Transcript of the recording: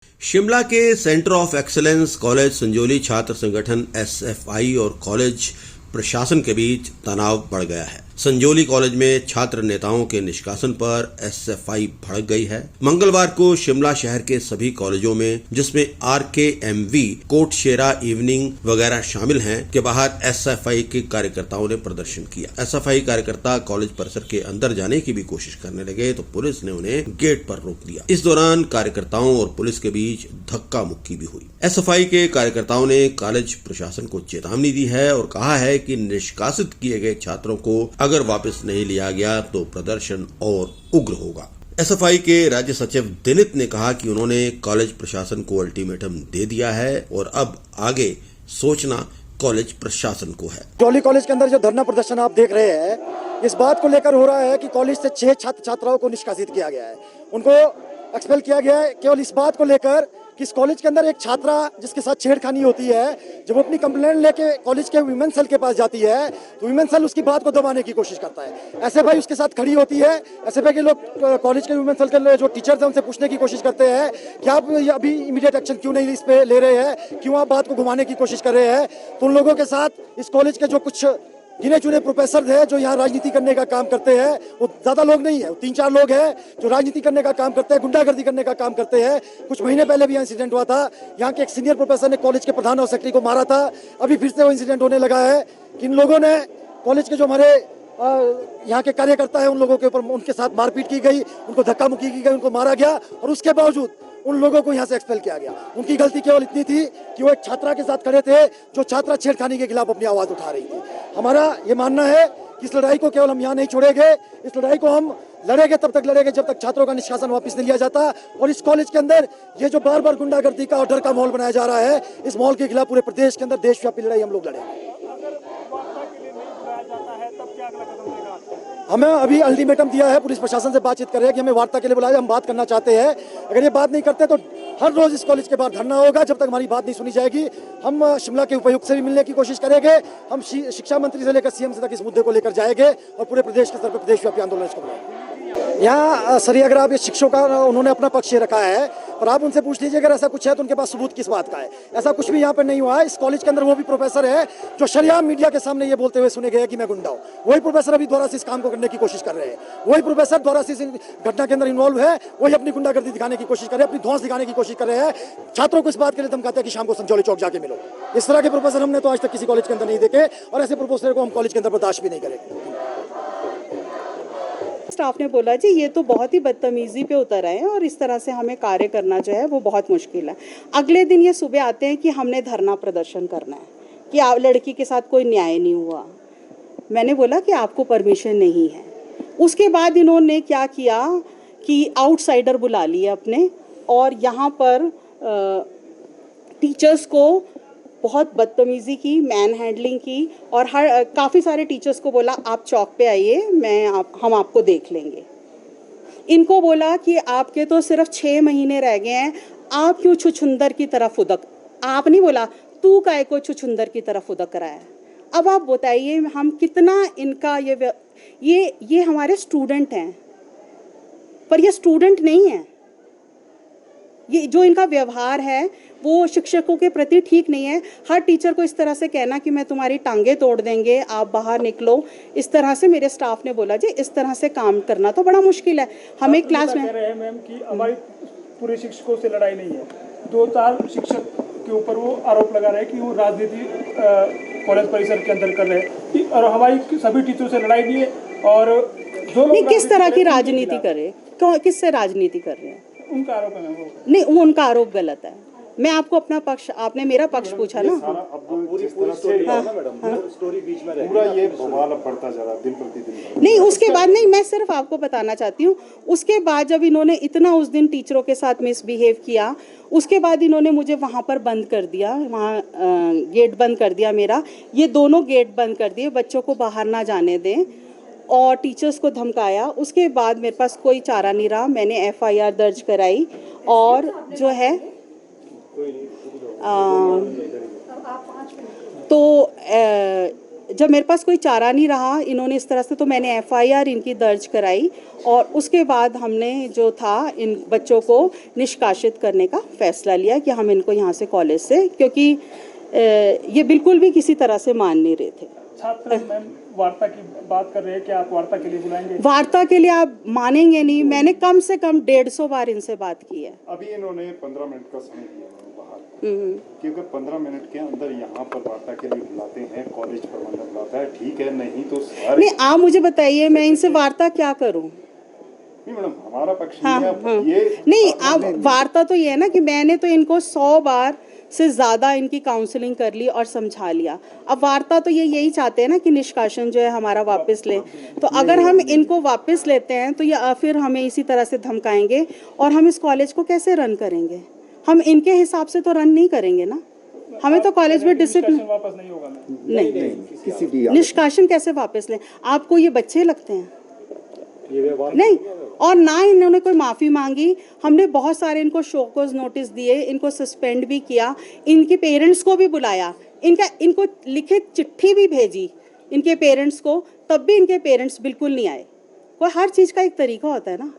शिमला के centre of excellence college Sanjauli छात्र संगठन एसएफआई और कॉलेज प्रशासन के बीच तनाव बढ़ गया है। संजौली कॉलेज में छात्र नेताओं के निष्कासन पर एसएफआई भड़क गई है। मंगलवार को शिमला शहर के सभी कॉलेजों में, जिसमें आरकेएमवी, कोटशेरा इवनिंग वगैरह शामिल हैं, के बाहर एसएफआई के कार्यकर्ताओं ने प्रदर्शन किया। एसएफआई कार्यकर्ता कॉलेज परिसर के अंदर जाने की भी कोशिश करने लगे तो पुलिस ने उन्हें गेट पर रोक दिया। इस दौरान कार्यकर्ताओं और पुलिस के बीच धक्का मुक्की भी हुई। एसएफआई के कार्यकर्ताओं ने कॉलेज प्रशासन को चेतावनी दी है और कहा है कि निष्कासित किए गए छात्रों को अगर वापस नहीं लिया गया तो प्रदर्शन और उग्र होगा। एसएफआई के राज्य सचिव दिनित ने कहा कि उन्होंने कॉलेज प्रशासन को अल्टीमेटम दे दिया है और अब आगे सोचना कॉलेज प्रशासन को है। संजौली कॉलेज के अंदर जो धरना प्रदर्शन आप देख रहे हैं, इस बात को लेकर हो रहा है कि कॉलेज से 6 छात्र छात्राओं को निष्कासित किया गया है, उनको एक्सपेल किया गया है केवल इस बात को लेकर कि इस कॉलेज के अंदर एक छात्रा जिसके साथ छेड़खानी होती है, जब वो अपनी कंप्लेंट लेके कॉलेज के वीमेन सेल के पास जाती है तो वीमेन सेल उसकी बात को दबाने की कोशिश करता है। ऐसे भाई उसके साथ खड़ी होती है। ऐसे भाई के लोग कॉलेज के वीमेन सेल के जो टीचर्स हैं उनसे पूछने की कोशिश करते हैं कि आप अभी इमीडिएट एक्शन क्यों नहीं इस पे ले रहे हैं, क्यों आप बात को घुमाने की कोशिश कर रहे हैं। तो उन लोगों के साथ इस कॉलेज के जो कुछ गिने चुने प्रोफेसर हैं जो यहाँ राजनीति करने का काम करते हैं, वो ज्यादा लोग नहीं है, 3-4 लोग हैं जो राजनीति करने का काम करते हैं, गुंडागर्दी करने का काम करते हैं। कुछ महीने पहले भी इंसिडेंट हुआ था, यहाँ के एक सीनियर प्रोफेसर ने कॉलेज के प्रधान और सेक्रेटरी को मारा था। अभी फिर से वो इंसिडेंट होने लगा है कि इन लोगों ने कॉलेज के जो हमारे यहाँ के कार्यकर्ता है उन लोगों के ऊपर उनके साथ मारपीट की गई, उनको धक्का मुक्की की गई, उनको मारा गया और उसके बावजूद उन लोगों को यहाँ से एक्सपेल किया गया। उनकी गलती केवल इतनी थी कि वो एक छात्रा के साथ खड़े थे जो छात्रा छेड़खानी के खिलाफ अपनी आवाज उठा रही थी। हमारा ये मानना है कि इस लड़ाई को केवल हम यहाँ नहीं छोड़ेंगे, इस लड़ाई को हम लड़ेंगे तब तक लड़ेंगे जब तक छात्रों का निष्कासन वापस नहीं लिया जाता। और इस कॉलेज के अंदर ये जो बार बार गुंडागर्दी का और डर का माहौल बनाया जा रहा है, इस माहौल के खिलाफ पूरे प्रदेश के अंदर देशव्यापी लड़ाई हम लोग लड़ेंगे। हमें अभी अल्टीमेटम दिया है, पुलिस प्रशासन से बातचीत कर रहे हैं कि हमें वार्ता के लिए बुलाया, हम बात करना चाहते हैं। अगर ये बात नहीं करते तो हर रोज इस कॉलेज के बाहर धरना होगा जब तक हमारी बात नहीं सुनी जाएगी। हम शिमला के उपायुक्त से भी मिलने की कोशिश करेंगे, हम शिक्षा मंत्री से लेकर सीएम से तक इस मुद्दे को लेकर जाएंगे और पूरे प्रदेश के स्तर पर प्रदेशव्यापी आंदोलन इसको बुलाएंगे। यहाँ सर अगर आप ये शिक्षकों का उन्होंने अपना पक्ष रखा है, पर आप उनसे पूछ लीजिए अगर ऐसा कुछ है तो उनके पास सबूत किस बात का है। ऐसा कुछ भी यहाँ पर नहीं हुआ है। इस कॉलेज के अंदर वो भी प्रोफेसर है जो शरेआम मीडिया के सामने ये बोलते हुए सुने गए कि मैं गुंडा हूँ। वही प्रोफेसर अभी दोबारा से इस काम को करने की कोशिश कर रहे हैं। वही प्रोफेसर दोबारा से इस घटना के अंदर इन्वॉल्व है, वही अपनी गुंडागर्दी दिखाने की कोशिश कर रहे हैं, अपनी धौंस दिखाने की कोशिश कर रहे हैं। छात्रों को इस बात के लिए धमकाते हैं कि शाम को संजौली चौक जाके मिलो। इस तरह के प्रोफेसर हमने तो आज तक किसी कॉलेज के अंदर नहीं देखे और ऐसे प्रोफेसर को हम कॉलेज के अंदर बर्दाश्त भी नहीं करेंगे। स्टाफ ने बोला जी ये तो बहुत ही बदतमीजी पे उतर आए हैं और इस तरह से हमें कार्य करना जो है वो बहुत मुश्किल है। अगले दिन ये सुबह आते हैं कि हमने धरना प्रदर्शन करना है कि आप लड़की के साथ कोई न्याय नहीं हुआ। मैंने बोला कि आपको परमिशन नहीं है। उसके बाद इन्होंने क्या किया कि आउटसाइडर बुला लिए अपने और यहाँ पर टीचर्स को बहुत बदतमीज़ी की, मैन हैंडलिंग की और काफ़ी सारे टीचर्स को बोला आप चौक पे आइए, हम आपको देख लेंगे। इनको बोला कि आपके तो सिर्फ 6 महीने रह गए हैं, आप क्यों छुछुंदर की तरफ उदक, आप नहीं बोला तू काय को छुछुंदर की तरफ उदक रहा है। अब आप बताइए हम कितना इनका ये हमारे स्टूडेंट हैं, पर ये स्टूडेंट नहीं है। ये जो इनका व्यवहार है वो शिक्षकों के प्रति ठीक नहीं है। हर टीचर को इस तरह से कहना कि मैं तुम्हारी टांगे तोड़ देंगे, आप बाहर निकलो, इस तरह से मेरे स्टाफ ने बोला जी इस तरह से काम करना तो बड़ा मुश्किल है। हमें क्लास में कह रहे हैं मैम कि हमारी पूरे शिक्षकों से लड़ाई नहीं है, 2-4 शिक्षक के ऊपर वो आरोप लगा रहे हैं कि वो राजनीति कॉलेज परिसर के अंदर कर रहे हैं और हमारी सभी टीचरों से लड़ाई नहीं है। और जो लोग किस तरह की राजनीति कर रहे हैं, किससे राजनीति कर रहे हैं, उनका आरोप है वो नहीं, उनका आरोप गलत है। मैं आपको अपना पक्ष, आपने मेरा पक्ष पूछा ना। नहीं उसके बाद नहीं, मैं सिर्फ आपको बताना चाहती हूँ। उसके बाद जब इन्होंने इतना उस दिन टीचरों के साथ मिसबिहेव किया, उसके बाद इन्होंने मुझे वहाँ पर बंद कर दिया, वहाँ गेट बंद कर दिया मेरा। ये दोनों गेट बंद कर दिए, बच्चों को बाहर ना जाने दें और टीचर्स को धमकाया। उसके बाद मेरे पास कोई चारा नहीं रहा, मैंने एफआईआर दर्ज कराई और जो है जब मेरे पास कोई चारा नहीं रहा इन्होंने इस तरह से, तो मैंने एफआईआर इनकी दर्ज कराई और उसके बाद हमने जो था इन बच्चों को निष्कासित करने का फैसला लिया कि हम इनको यहाँ से कॉलेज से, क्योंकि ये बिल्कुल भी किसी तरह से मान नहीं रहे थे। छात्र मैम वार्ता की बात कर रहे हैं कि आप वार्ता के लिए बुलाएंगे? वार्ता के लिए आप मानेंगे नहीं, मैंने कम से कम 150 बार इनसे बात की है। अभी इन्होंने 15 मिनट का समय दिया है बाहर कि अगर 15 मिनट के अंदर यहाँ पर वार्ता के लिए बुलाते हैं, कॉलेज प्रबंधन बुलाता है, ठीक है, नहीं तो सारे नहीं, आप मुझे बताइए मैं इनसे वार्ता क्या करूं? नहीं मैडम, हमारा पक्ष हाँ, नहीं है हाँ। ये नहीं, आप वार्ता तो ये है ना कि मैंने तो इनको 100 बार से ज़्यादा इनकी काउंसलिंग कर ली और समझा लिया। अब वार्ता तो ये यही चाहते हैं ना कि निष्कासन जो है हमारा वापस ले। तो अगर हम इनको वापस लेते हैं तो ये फिर हमें इसी तरह से धमकाएंगे और हम इस कॉलेज को कैसे रन करेंगे? हम इनके हिसाब से तो रन नहीं करेंगे ना। हमें तो कॉलेज में डिसिप्लिन वापस नहीं होगा मैम? नहीं, किसी भी निष्कासन कैसे वापस लें? आपको ये बच्चे लगते हैं? नहीं, और ना इन्होंने कोई माफ़ी मांगी। हमने बहुत सारे इनको शोकॉज नोटिस दिए, इनको सस्पेंड भी किया, इनके पेरेंट्स को भी बुलाया, इनको लिखित चिट्ठी भी भेजी इनके पेरेंट्स को, तब भी इनके पेरेंट्स बिल्कुल नहीं आए। कोई हर चीज़ का एक तरीका होता है ना।